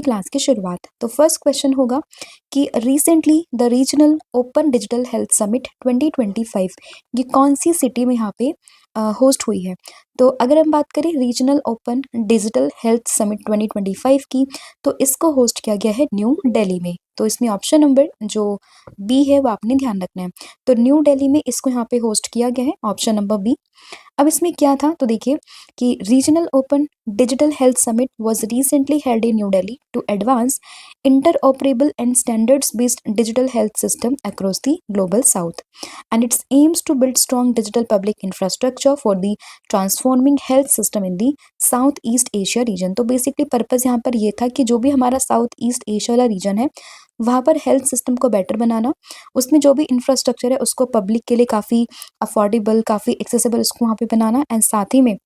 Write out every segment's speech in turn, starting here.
Class की शुरुआत। तो फर्स्ट क्वेश्चन होगा कि recently the regional open digital health summit 2025 ये कौन सी सिटी में यहाँ पे होस्ट हुई है। तो अगर हम बात करें regional open digital health summit 2025 की, तो इसको होस्ट किया गया है न्यू दिल्ली में। तो इसमें ऑप्शन नंबर जो बी है वो आपने ध्यान रखना है। तो न्यू दिल्ली में इसको यहाँ पे होस्ट किया गया है, ऑप्शन नंबर बी। अब इसमें क्या था, तो देखिए कि regional open digital health summit was recently held in New Delhi to advance interoperable and standards-based digital health system across the global south, and its aims to build strong digital public infrastructure for the transforming health system in the Southeast Asia region। तो basically purpose यहाँ पर ये था कि जो भी हमारा south east Asia वाला रीजन है वहाँ पर हेल्थ सिस्टम को बेटर बनाना, उसमें जो भी इंफ्रास्ट्रक्चर है उसको पब्लिक के लिए काफ़ी अफोर्डेबल, काफ़ी एक्सेसिबल उसको वहाँ पे बनाना, एंड साथ ही में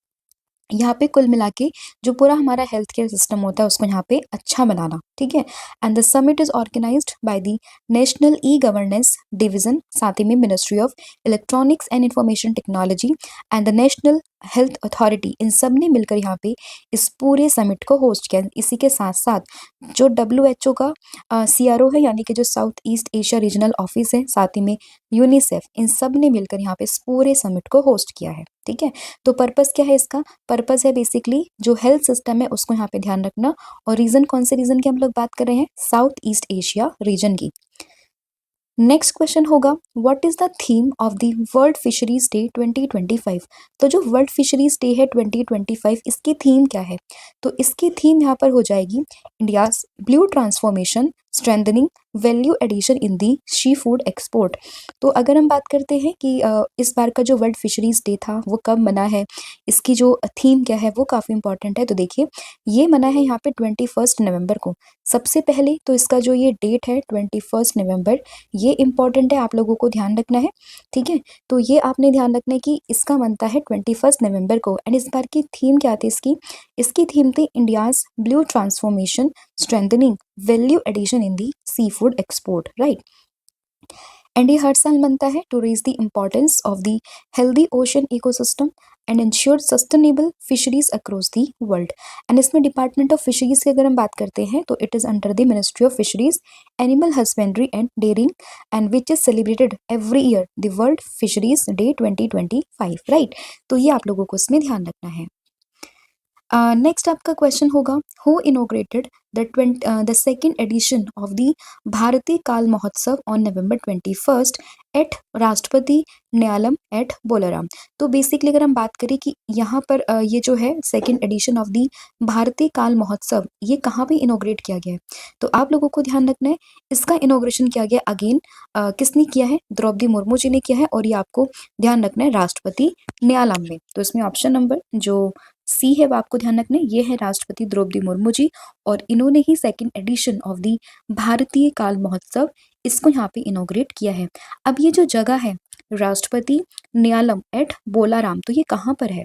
यहाँ पे कुल मिला के जो पूरा हमारा हेल्थ केयर सिस्टम होता है उसको यहाँ पे अच्छा बनाना, ठीक है। And the summit is organised by the national e governance division, साथ ही में ministry of electronics and information technology and the national health authority, इन सब ने मिलकर यहाँ पे इस पूरे समिट को होस्ट किया। इसी के साथ साथ जो WHO का CRO है, यानी कि जो south east Asia regional office है, साथ ही में यूनिसेफ, इन सब ने मिलकर यहाँ पे इस पूरे समिट को होस्ट किया है, ठीक है। तो पर्पस क्या है इसका, पर्पस है बेसिकली जो हेल्थ सिस्टम है उसको यहाँ पे ध्यान रखना। और रीजन कौन से रीजन की हम लोग बात कर रहे हैं, साउथ ईस्ट एशिया रीजन की। नेक्स्ट क्वेश्चन होगा what is the theme of the world fisheries day 2025। तो जो वर्ल्ड फिशरीज डे है 2025, इसकी थीम क्या है, तो इसकी थीम यहाँ पर हो जाएगी India's blue transformation strengthening value addition in the sea food export. तो अगर हम बात करते हैं कि इस बार का जो वर्ल्ड फिशरीज डे था वो कब मना है, इसकी जो थीम क्या है वो काफ़ी इंपॉर्टेंट है। तो देखिए ये मना है यहाँ पे 21 नवंबर को। सबसे पहले तो इसका जो ये डेट है 21 नवंबर, ये इंपॉर्टेंट है, आप लोगों को ध्यान रखना है, ठीक है। तो ये आपने ध्यान रखना है कि इसका बनता है 21 नवंबर को। एंड इस बार की थीम क्या थी इसकी, इसकी थीम थी India's blue transformation strengthening value addition in the sea food export, right. And ये हर साल बनता है to raise the importance of the healthy ocean ecosystem and ensure sustainable fisheries across the world. And इसमें department of fisheries की अगर हम बात करते हैं तो it is under the ministry of fisheries animal husbandry and dairying, and which is celebrated every year the world fisheries day 2025, right. तो ये आप लोगों को इसमें ध्यान रखना है। नेक्स्ट आपका क्वेश्चन होगा who inaugurated the second edition of the भारतीय काल महोत्सव ऑन November 21 एट राष्ट्रपति न्यालम एट बोलाराम। तो बेसिकली अगर हम बात करें कि यहाँ पर ये जो है सेकेंड एडिशन ऑफ द भारतीय काल महोत्सव ये कहाँ पे इनोग्रेट किया गया है, तो आप लोगों को ध्यान रखना है इसका इनोग्रेशन किया गया अगेन किसने किया है, द्रौपदी मुर्मू जी ने किया है, और ये आपको ध्यान रखना है राष्ट्रपति न्यालम में। तो इसमें ऑप्शन नंबर जो सी है वो आपको ध्यान रखना है, ये है राष्ट्रपति द्रौपदी मुर्मू जी, और इन्होंने ही सेकेंड एडिशन ऑफ द भारतीय काल महोत्सव इसको यहाँ पे इनोग्रेट किया है। अब ये जो जगह है राष्ट्रपति न्यालम एट बोलाराम, तो ये कहाँ पर है,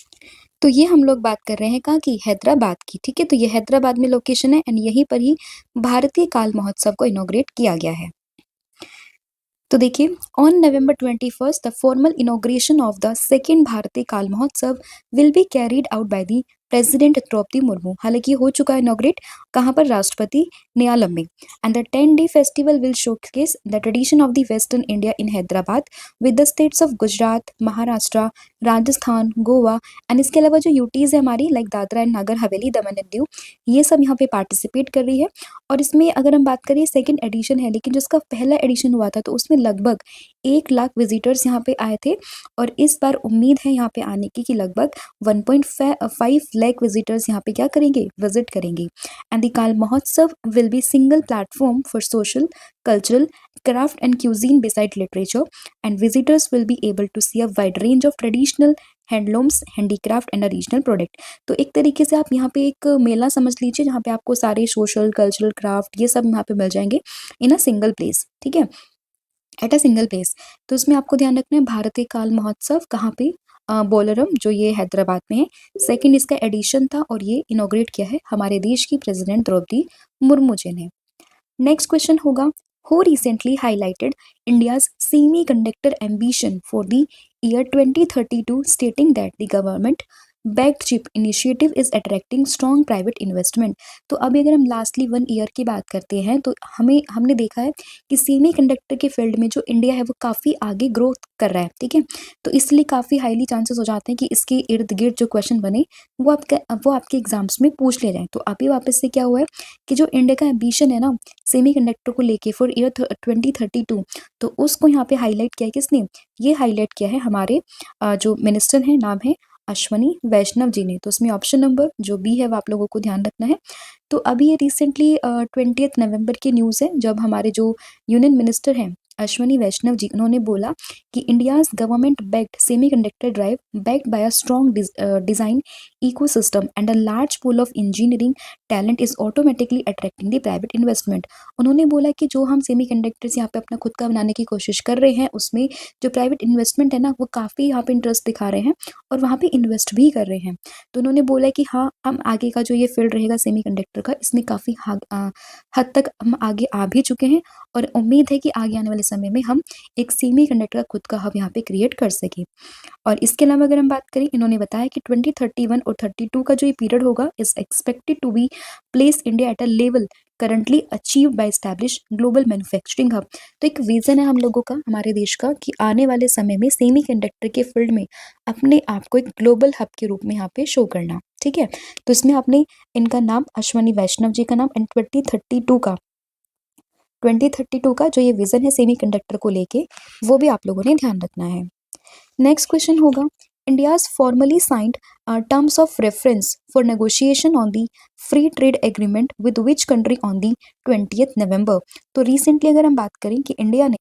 तो ये हम लोग बात कर रहे हैं कहाँ की, हैदराबाद की, ठीक है। तो ये हैदराबाद में लोकेशन है एंड यहीं पर ही भारतीय काल महोत्सव को इनोग्रेट किया गया है। तो देखिए on November 21 the formal inauguration of the second Bharatiya Kala Mahotsav will be carried out by the president Droupadi Murmu. हालांकि हो चुका है इनोग्रेट कहाँ पर, राष्ट्रपति न्यालम में। And the 10-day festival will showcase the tradition of the western India in Hyderabad with the states of Gujarat, Maharashtra, Rajasthan, Goa, and इसके अलावा जो यूटीज है हमारी like Dadra and Nagar Haveli, Daman and Diu, ये सब यहाँ पे पार्टिसिपेट कर रही है। और इसमें अगर हम बात करें सेकेंड एडिशन है, लेकिन जो इसका पहला एडिशन हुआ था तो उसमें लगभग 1 लाख विजिटर्स यहाँ पे आए थे, और इस बार उम्मीद है यहाँ पे आने की कि लगभग 1.5 लाख विजिटर्स यहाँ पे क्या करेंगे, विजिट करेंगे। एंड द काल Mahotsav will B single platform for social, cultural, craft and cuisine beside literature, and visitors will be able to see a wide range of traditional handlooms, handicraft and regional product. तो एक तरीके से आप यहाँ पे एक मेला समझ लीजिए जहाँ पे आपको सारे सोशल, कल्चरल, क्राफ्ट ये सब यहाँ पे मिल जाएंगे इन अ सिंगल प्लेस, ठीक है, एट अ सिंगल प्लेस। तो इसमें आपको ध्यान रखना है भारतीय काल महोत्सव कहाँ पे, बोलरम जो ये हैदराबाद में है, सेकंड इसका एडिशन था और ये इनोग्रेट किया है हमारे देश की प्रेसिडेंट द्रौपदी मुर्मू जी ने। नेक्स्ट क्वेश्चन होगा who recently highlighted India's semiconductor ambition for the year 2032, stating that the government backed chip initiative is attracting strong private investment. तो अभी अगर हम लास्टली 1 ईयर की बात करते हैं तो हमने देखा है कि सेमीकंडक्टर के फील्ड में जो इंडिया है वो काफ़ी आगे ग्रोथ कर रहा है, ठीक है। तो इसलिए काफ़ी हाईली चांसेस हो जाते हैं कि इसके इर्द गिर्द जो क्वेश्चन बने वो आपके एग्जाम्स में पूछ ले जाएं। तो अभी वापस से क्या हुआ है कि जो इंडिया का एम्बिशन है ना सेमीकंडक्टर को लेके फॉर ईयर 2032, तो उसको यहाँ पे हाईलाइट किया है किसने? ये हाईलाइट किया है हमारे जो मिनिस्टर हैं, नाम है अश्वनी वैष्णव जी ने। तो उसमें ऑप्शन नंबर जो बी है वो आप लोगों को ध्यान रखना है। तो अभी ये रिसेंटली 20 नवंबर की न्यूज़ है, जब हमारे जो यूनियन मिनिस्टर हैं अश्वनी वैष्णव जी, उन्होंने बोला कि India's government backed semiconductor drive backed by a strong design ecosystem and a large pool of engineering talent is automatically attracting the private investment. उन्होंने बोला कि जो हम सेमीकंडक्टर्स यहाँ पे अपना खुद का बनाने की कोशिश कर रहे हैं, उसमें जो प्राइवेट इन्वेस्टमेंट है ना वो काफ़ी यहाँ पे इंटरेस्ट दिखा रहे हैं और वहाँ पे इन्वेस्ट भी कर रहे हैं। तो उन्होंने बोला कि हाँ, हम आगे का जो ये फील्ड रहेगा सेमीकंडक्टर का, इसमें काफ़ी हद तक हम आगे आ भी चुके हैं और उम्मीद है कि आगे आने वाले समय में हम एक सेमीकंडक्टर का खुद का हब यहाँ पे क्रिएट कर सकें। और इसके अलावा अगर हम बात करें, इन्होंने बताया कि 2031 और 32 का जो ये पीरियड होगा is expected to be place India at a level currently achieve by establish global manufacturing hub. तो एक विजन है हम लोगों का, हमारे देश का, कि आने वाले समय में सेमीकंडक्टर के फील्ड में अपने आप को एक ग्लोबल हब के रूप में यहाँ पे शो करना, ठीक है। तो इसमें आपने इनका नाम अश्वनी वैष्णव जी का नाम एंड 2032 का जो ये विजन है सेमीकंडक्टर को लेके, वो भी आप लोगों ने ध्यान रखना है। नेक्स्ट क्वेश्चन होगा, India's formally signed terms of reference for negotiation on the free trade agreement with which country on the 20 नवंबर। तो रिसेंटली अगर हम बात करें कि इंडिया ने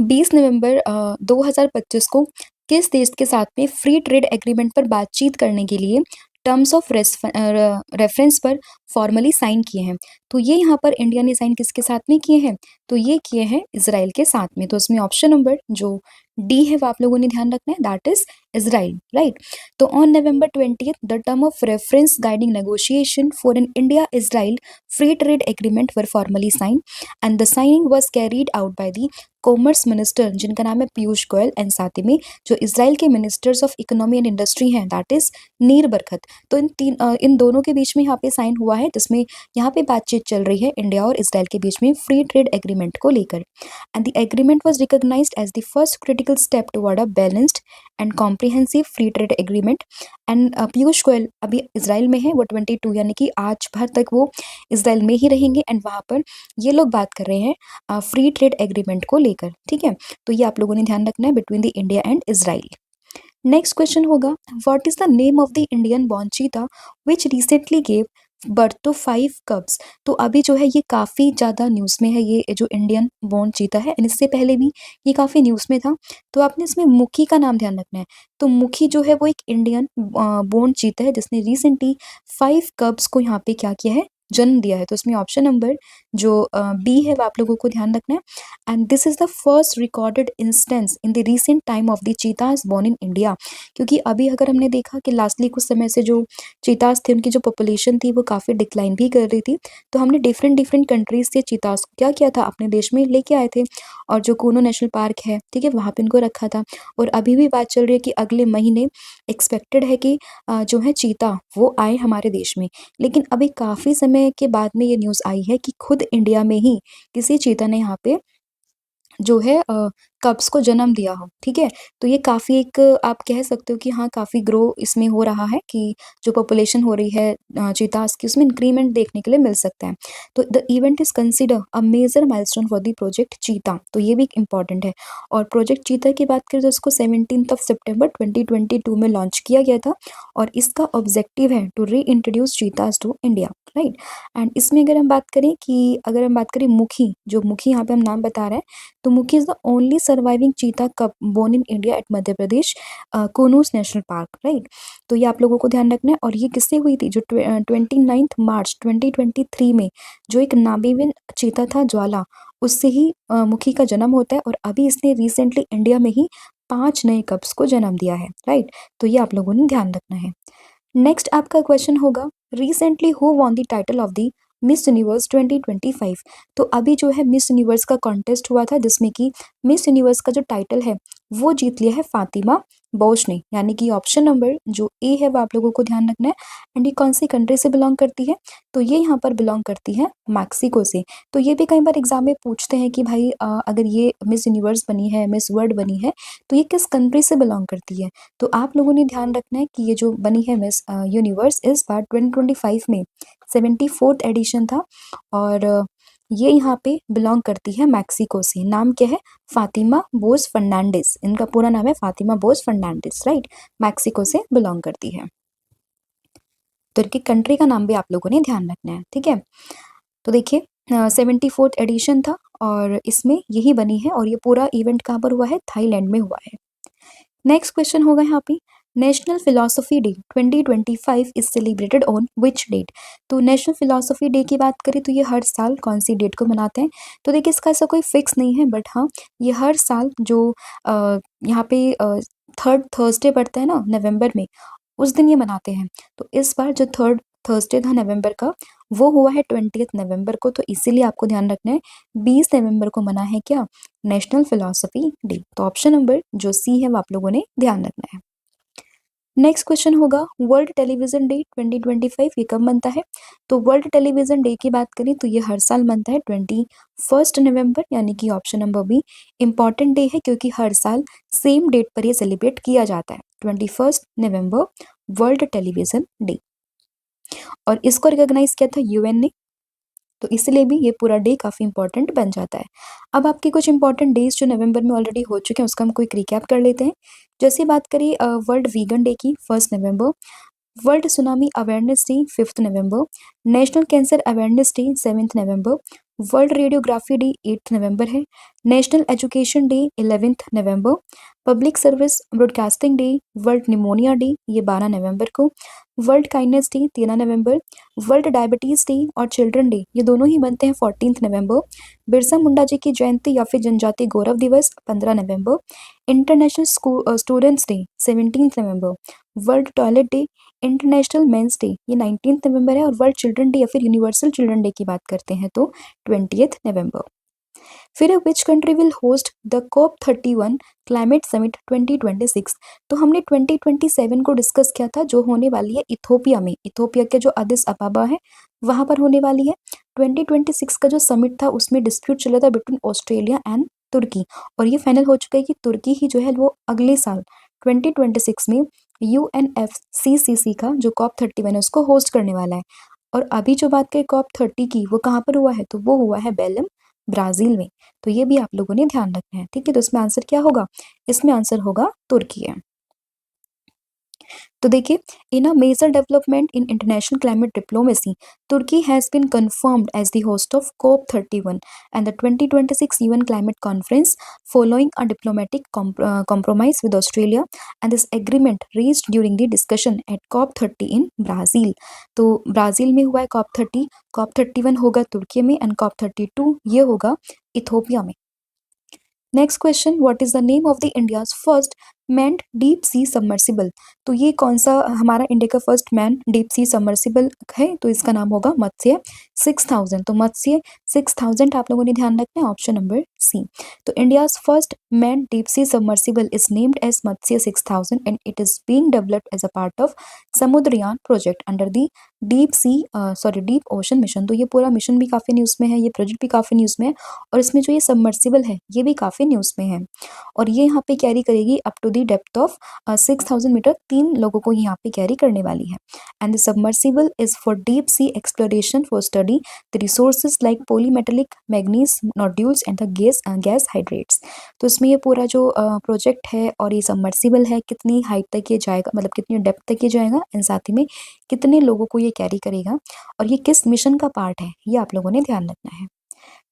20 नवंबर 2025 को किस देश के साथ में फ्री ट्रेड एग्रीमेंट पर बातचीत करने के लिए टर्म्स ऑफ रेफरेंस पर फॉर्मली साइन किए हैं। तो ये यहाँ पर इंडिया ने साइन किसके साथ में किए हैं? तो ये किए हैं इजराइल के साथ में। तो इसमें ऑप्शन नंबर जो डी है वो आप लोगों ने ध्यान रखना है, दैट इज इजराइल, राइट। तो on November 20 the term of reference guiding negotiation for an India Israel free trade agreement were formally signed and the signing was carried out by the commerce minister, जिनका नाम है Piyush Goyal, and साथ ही में जो Israel के ministers of economy and industry हैं, that is नीर बरकत। तो इन दोनों के बीच में यहाँ पे साइन हुआ है, जिसमें यहाँ पे बातचीत चल रही है इंडिया और इजराइल के बीच में फ्री ट्रेड एग्रीमेंट को लेकर। And the agreement was recognised as the first critical step toward a balanced and comprehensive free trade agreement. And Piyush Goyal अभी इजराइल में है, वो 22 यानी कि आज भर तक वो इजराइल में ही रहेंगे एंड वहाँ पर ये लोग बात कर रहे हैं फ्री ट्रेड एग्रीमेंट को लेकर, ठीक है। तो ये आप लोगों ने ध्यान रखना है between the India and Israel. Next question होगा, what is the name of the Indian born cheetah which recently gave birth to 5 cubs. तो अभी जो है ये काफ़ी ज़्यादा न्यूज़ में है, ये जो इंडियन बॉर्न चीता है, एंड इससे पहले भी ये काफ़ी न्यूज़ में था। तो आपने इसमें मुखी का नाम ध्यान रखना है। तो मुखी जो है वो एक इंडियन बॉर्न चीता है जिसने रिसेंटली 5 कब्स को यहाँ पे क्या किया है, जन्म दिया है। तो इसमें ऑप्शन नंबर जो बी है वो आप लोगों को ध्यान रखना है। And this is the first recorded instance in the recent time of the cheetahs born in India. क्योंकि अभी अगर हमने देखा कि लास्टली कुछ समय से जो चीताज थे उनकी जो पॉपुलेशन थी वो काफ़ी डिक्लाइन भी कर रही थी, तो हमने डिफरेंट कंट्रीज से चीताज को क्या किया था, अपने देश में लेके आए थे और जो कूनो नेशनल पार्क है, ठीक है, वहाँ पे इनको रखा था। और अभी भी बात चल रही है कि अगले महीने एक्सपेक्टेड है कि जो है चीता वो आए हमारे देश में। लेकिन अभी काफ़ी समय के बाद में ये न्यूज़ आई है कि खुद इंडिया में ही किसी चीता ने यहाँ पे जो है कब्स को जन्म दिया हो, ठीक है। तो ये काफ़ी एक आप कह सकते हो कि हाँ, काफ़ी ग्रो इसमें हो रहा है कि जो पॉपुलेशन हो रही है चीतास की, उसमें इंक्रीमेंट देखने के लिए मिल सकता है। तो the event is consider a major milestone for the project cheetah. तो ये भी इम्पॉर्टेंट है। और प्रोजेक्ट चीता की बात करें तो इसको 17 सितंबर 2022 में लॉन्च किया गया था और इसका ऑब्जेक्टिव है to reintroduce cheetahs to India, right. And इसमें अगर हम बात करें मुखी, जो मुखी यहाँ पे हम नाम बता रहे हैं, तो मुखी is the only surviving cheetah cub born in India at Madhya Pradesh Kuno's national park, right. तो ये आप लोगों को ध्यान रखना है। और ये किससे हुई थी, जो 29 मार्च 2023 में जो एक नामीबियन चीता था ज्वाला, उससे ही मुखी का जन्म होता है और अभी इसने रिसेंटली इंडिया में ही 5 नए कब्स को जन्म दिया है, राइट। तो ये आप लोगों ने ध्यान रखना है। नेक्स्ट आपका क्वेश्चन होगा, recently who won the title of the miss universe 2025। तो अभी जो है मिस यूनिवर्स का कॉन्टेस्ट हुआ था जिसमें कि मिस यूनिवर्स का जो टाइटल है वो जीत लिया है फातिमा बोश ने, यानी कि ऑप्शन नंबर जो ए है वो आप लोगों को ध्यान रखना है। एंड ये कौन सी कंट्री से बिलोंग करती है, तो ये यहाँ पर बिलोंग करती है मैक्सिको से। तो ये भी कई बार एग्जाम में पूछते हैं कि भाई अगर ये मिस यूनिवर्स बनी है, मिस वर्ल्ड बनी है, तो ये किस कंट्री से बिलोंग करती है। तो आप लोगों ने ध्यान रखना है कि ये जो बनी है मिस यूनिवर्स इस बार 2025 में 74th एडिशन था, और ये यहाँ पे बिलोंग करती है मैक्सिको से। नाम क्या है, फातिमा बोस फर्नांडिस, इनका पूरा नाम है फातिमा बोस फर्नांडिस, राइट। मैक्सिको से बिलोंग करती है, तो इनकी कंट्री का नाम भी आप लोगों ने ध्यान रखना है, ठीक है। तो देखिए 74th एडिशन था और इसमें यही बनी है, और ये पूरा इवेंट कहाँ पर हुआ है, थाईलैंड में हुआ है। नेक्स्ट क्वेश्चन होगा यहाँ पे, national philosophy day 2025 is celebrated on which date. तो नेशनल फिलोसफी डे की बात करें तो ये हर साल कौन सी डेट को मनाते हैं, तो देखिए इसका ऐसा कोई फिक्स नहीं है, बट हाँ ये हर साल जो यहाँ पे थर्ड थर्सडे पड़ता है ना नवंबर में, उस दिन ये मनाते हैं। तो इस बार जो थर्ड थर्सडे था नवंबर का, वो हुआ है 20 नवंबर को, तो इसीलिए आपको ध्यान रखना है 20 नवंबर को मना है क्या, नेशनल फिलोसफी डे। तो ऑप्शन नंबर जो सी है वो आप लोगों ने ध्यान रखना है। नेक्स्ट क्वेश्चन होगा, वर्ल्ड टेलीविजन डे 2025 ये कब बनता है, तो वर्ल्ड टेलीविजन डे की बात करें तो ये हर साल बनता है 21 नवंबर, यानी कि option number be important day है, क्योंकि हर साल सेम डेट पर ये सेलिब्रेट किया जाता है, 21 नवंबर वर्ल्ड टेलीविजन डे। और इसको रिकॉग्नाइज किया था यूएन ने, तो इसलिए भी ये पूरा डे काफ़ी इंपॉर्टेंट बन जाता है। अब आपके कुछ इंपॉर्टेंट डेज जो नवंबर में ऑलरेडी हो चुके हैं उसका हम कोई रिकैप कर लेते हैं। जैसे बात करें वर्ल्ड वीगन डे की 1 नवंबर, वर्ल्ड सुनामी अवेयरनेस डे 5 नवंबर, नेशनल कैंसर अवेयरनेस डे 7 नवंबर, वर्ल्ड रेडियोग्राफी डे 8 नवंबर है, नेशनल एजुकेशन डे 11 नवंबर, public service broadcasting day, world pneumonia day ये 12 नवंबर को, वर्ल्ड काइंडनेस डे 13 नवंबर, वर्ल्ड डायबिटीज डे और चिल्ड्रन डे ये दोनों ही बनते हैं 14 नवंबर, बिरसा मुंडा जी की जयंती या फिर जनजाति गौरव दिवस 15 नवंबर, इंटरनेशनल स्टूडेंट्स डे 17 नवंबर, world toilet day, international men's day ये 19 नवंबर है, और वर्ल्ड चिल्ड्रन डे या फिर यूनिवर्सल चिल्ड्रन डे की बात करते हैं तो 20 नवंबर। फिर which country will host the COP 31 climate summit 2026। तो हमने 2027 को डिस्कस किया था, जो होने वाली है इथोपिया में, इथोपिया के जो अदिस अबाबा है वहां पर होने वाली है। 2026 का जो समिट था उसमें डिस्प्यूट चला था बिटवीन ऑस्ट्रेलिया एंड तुर्की, और ये फाइनल हो चुका है कि तुर्की ही जो है वो अगले साल 2026 में UNFCCC का जो COP 31 है उसको होस्ट करने वाला है। और अभी जो बात करें COP 30 की, वो कहाँ पर हुआ है, तो वो हुआ है बेलम ब्राजील में। तो ये भी आप लोगों ने ध्यान रखना है, ठीक है। तो इसमें आंसर क्या होगा, इसमें आंसर होगा तुर्की है। तो देखिए, in a major development in international climate diplomacy, Turkey has been confirmed as the host of COP 31 and the 2026 UN Climate Conference following a diplomatic compromise with Australia, and this agreement reached during the discussion at COP 30 in Brazil। तो Brazil में हुआ है COP 30, COP 31 होगा तुर्की में, and COP 32 ये होगा Ethiopia में। Next question, what is the name of the India's first manned deep sea submersible. तो ये कौन सा हमारा इंडिया का first man deep sea submersible है, तो इसका नाम होगा मत्स्य 6000। तो मत्स्य 6000 आप लोगों ने ध्यान रखना है, ऑप्शन नंबर सी। तो India's first man deep sea submersible is named as Matsya 6000 and it is being developed as a part of Samudrayaan project under the deep ocean mission. तो ये पूरा मिशन भी काफी न्यूज में है, ये प्रोजेक्ट भी काफी न्यूज में है, और इसमें जो ये सबमर्सिबल है ये भी काफी न्यूज में है, और ये यहाँ पे कैरी करेगी up to the depth of 6000 metre, 3 लोगों को यहाँ पे कैरी करने वाली है। And the submersible is for deep sea exploration for study the resources like polymetallic manganese nodules and the gas hydrates. तो इसमें ये पूरा जो प्रोजेक्ट है और ये सबमर्सिबल है, कितनी हाइट तक ये जाएगा, मतलब कितनी डेप्थ तक ये जाएगा, एंड साथ ही में कितने लोगों को ये कैरी करेगा, और ये किस मिशन का पार्ट है, ये आप लोगों ने ध्यान रखना है।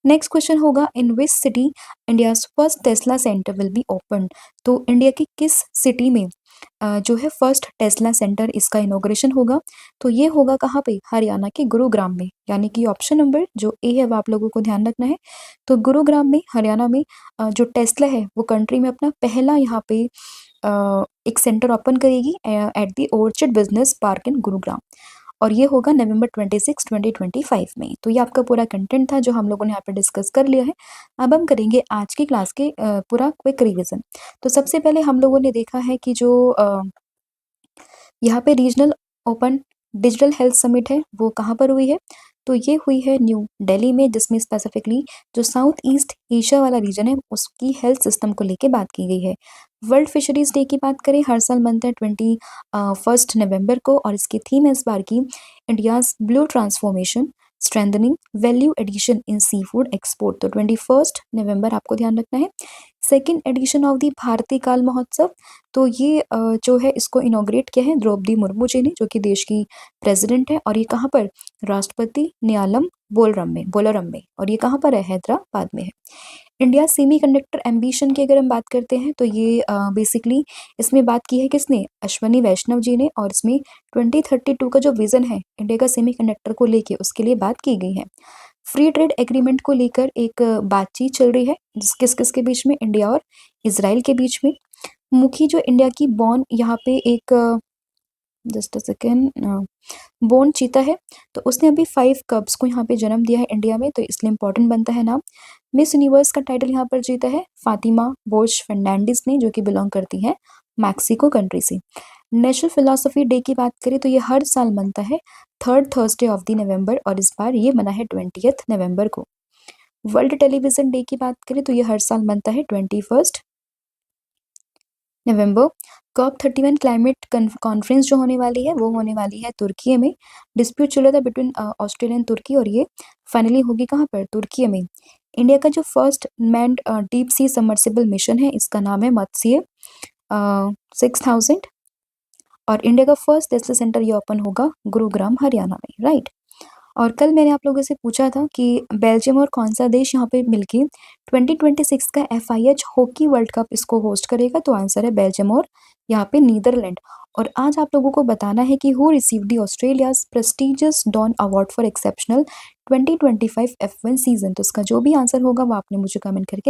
नेक्स्ट क्वेश्चन होगा, in which city India's first Tesla centre will be open. तो इंडिया की किस सिटी में जो है फर्स्ट टेस्ला सेंटर इसका इनॉग्रेशन होगा, तो ये होगा कहाँ पे, हरियाणा के गुरुग्राम में, यानी कि ऑप्शन नंबर जो ए है वो आप लोगों को ध्यान रखना है। तो गुरुग्राम में, हरियाणा में जो टेस्ला है वो कंट्री में अपना पहला यहाँ पे एक सेंटर ओपन करेगी at the orchid business park इन गुरुग्राम। और ये होगा नवंबर 26, 2025 में। तो ये आपका पूरा कंटेंट था जो हम लोगों ने यहाँ पे डिस्कस कर लिया है। अब हम करेंगे आज की क्लास के पूरा क्विक रिवीजन। तो सबसे पहले हम लोगों ने देखा है कि जो यहाँ पे regional open digital health summit है वो कहाँ पर हुई है, तो ये हुई है न्यू दिल्ली में, जिसमें स्पेसिफिकली जो साउथ ईस्ट एशिया वाला रीजन है उसकी हेल्थ सिस्टम को लेके बात की गई है। वर्ल्ड फिशरीज डे की बात करें, हर साल बनता है 21 नवंबर को, और इसकी थीम है इस बार की India's blue transformation strengthening value addition in sea food export. तो 21 नवंबर आपको ध्यान रखना है। सेकेंड एडिशन ऑफ दी भारतीय काल महोत्सव, तो ये जो है इसको इनॉग्रेट किया है द्रौपदी मुर्मू जी ने, जो कि देश की प्रेसिडेंट है, और ये कहाँ पर, राष्ट्रपति न्यालम बोलरम में, और ये कहाँ पर है, हैदराबाद में है। इंडिया सेमीकंडक्टर एम्बिशन की अगर हम बात करते हैं तो ये बेसिकली इसमें बात की है किसने, अश्वनी वैष्णव जी ने, और इसमें 2032 का जो विजन है इंडिया का सेमीकंडक्टर को लेके उसके लिए बात की गई है। फ्री ट्रेड एग्रीमेंट को लेकर एक बातचीत चल रही है किस किस के बीच में, इंडिया और इसराइल के बीच में। मुखी जो इंडिया की बॉर्न यहाँ पे एक जस्ट अ सेकेंड बोर्न चीता है, तो उसने अभी 5 कब्स को यहाँ पे जन्म दिया है इंडिया में, तो इसलिए इंपॉर्टेंट बनता है नाम। मिस यूनिवर्स का टाइटल यहाँ पर जीता है फातिमा बोश फर्नांडिस ने, जो कि बिलोंग करती है मैक्सिको कंट्री से। नेशनल फिलोसफी डे की बात करें तो ये हर साल बनता है 3rd थर्सडे ऑफ द नवंबर, और इस बार ये बना है 20th नवंबर को। वर्ल्ड टेलीविजन डे की बात करें तो ये हर साल बनता है 21 नवंबर। COP31 क्लाइमेट कॉन्फ्रेंस जो होने वाली है वो होने वाली है तुर्की में। डिस्प्यूट चल रहा था बिटवीन ऑस्ट्रेलिया एंड तुर्की, और ये फाइनली होगी कहाँ पर, तुर्की में। इंडिया का जो first manned deep sea submersible mission है इसका नाम है मत्स्य 6000, और इंडिया का फर्स्ट टेस्ट सेंटर ये ओपन होगा गुरुग्राम हरियाणा में, राइट। और कल मैंने आप लोगों से पूछा था कि बेल्जियम और कौन सा देश यहाँ पे मिलके 2026 का FIH हॉकी वर्ल्ड कप इसको होस्ट करेगा, तो आंसर है बेल्जियम और यहाँ पे नीदरलैंड। और आज आप लोगों को बताना है कि who receive the Australia's prestigious Don award for exceptional 2025 F1 season. तो इसका जो भी आंसर होगा वो आपने मुझे कमेंट करके